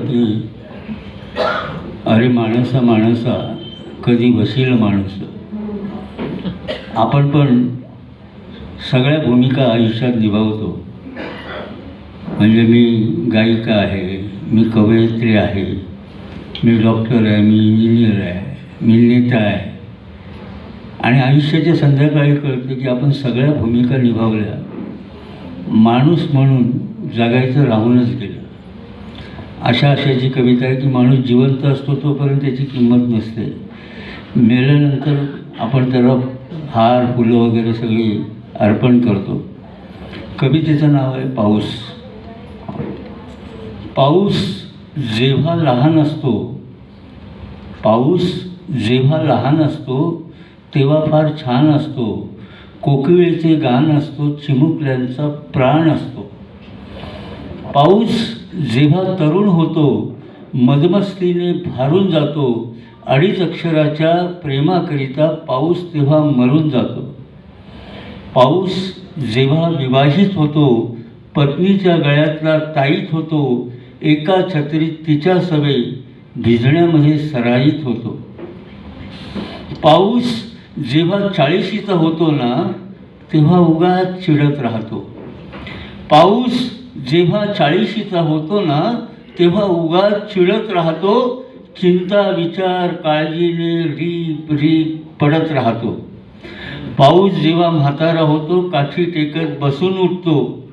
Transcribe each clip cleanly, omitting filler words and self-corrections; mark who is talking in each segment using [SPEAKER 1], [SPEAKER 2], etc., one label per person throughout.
[SPEAKER 1] की अरे माणसा माणसा कधी बसील माणूस. आपण पण सगळ्या भूमिका आयुष्यात निभावतो. म्हणजे मी गायिका आहे, मी कवयित्री आहे, मी डॉक्टर आहे, मी इंजिनियर आहे, मी नेता आहे. आणि आयुष्याच्या संध्याकाळी कळतं की आपण सगळ्या भूमिका निभावल्या. माणूस म्हणून जगायचं राहूनच गेलं. अशाची कविता आहे की माणूस जिवंत असतो तोपर्यंत त्याची किंमत नसते. मेल्यानंतर आपण त्याला हार फुलं वगैरे सगळी अर्पण करतो. कवितेचं नाव आहे पाऊस. पाऊस जेव्हा लहान असतो, पाऊस जेव्हा लहान असतो तेव्हा फार छान असतो. कोकिळेचे गाण असतो, चिमुकल्यांचा प्राण असतो. पाऊस जेव्हा तरुण होतो, मदमस्तीने भारून जातो. 2.5 अक्षराच्या प्रेमाकरिता पाऊस तेव्हा मरून जातो. पाऊस जेव्हा विवाहित होतो, पत्नीच्या गळ्यातला ताईत होतो. एका छत्रीत तिच्या सवे भिजण्यामध्ये सराईत होतो. पाऊस जेव्हा 40शीचा होतो ना, तेव्हा उगाच चिडत राहतो. पाऊस जेव्हा 40शीचा होतो ना, तेव्हा उगाच चिडत राहतो. चिंता विचार काळजीने रीप रीप पडत राहतो. पाऊस जेव्हा म्हातारा होतो, काठी टेकत बसून उठतो.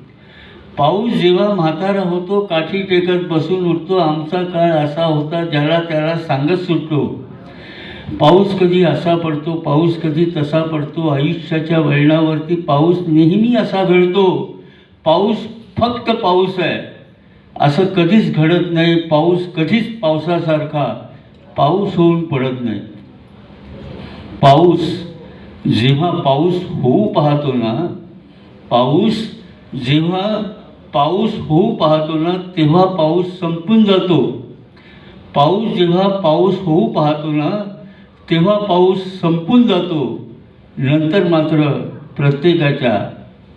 [SPEAKER 1] पाऊस जेव्हा म्हातारा होतो, काठी टेकत बसून उठतो. आमचा काळ असा होता ज्याला त्याला सांगत सुटतो. पाऊस कधी असा पडतो, पाऊस कधी तसा पडतो. आयुष्याच्या वळणावरती पाऊस नेहमी असा घडतो. पाऊस फक्त पाऊस आहे, असं कधीच घडत नाही. पाऊस कधीच पावसासारखा पाऊस होऊन पडत नाही. पाऊस जेव्हा पाऊस होऊ पाहतो ना, पाऊस जेव्हा पाऊस होऊ पाहतो ना, तेव्हा पाऊस संपून जातो. पाऊस जेव्हा पाऊस होऊ पाहतो ना, तेव्हा पाऊस संपून जातो. नंतर मात्र प्रत्येकाच्या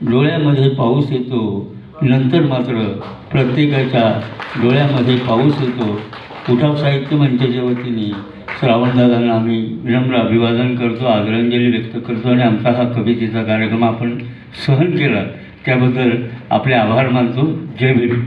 [SPEAKER 1] डोळ्यामध्ये पाऊस येतो. नंतर मात्र प्रत्येकाच्या डोळ्यामध्ये पाऊस येतो. उठाव साहित्य मंचाच्या वतीने श्रावणदादांना आम्ही विनम्र अभिवादन करतो, आदरांजली व्यक्त करतो. आणि आमचा हा कवितेचा कार्यक्रम आपण सहन केला त्याबद्दल आपले आभार मानतो. जय भीम.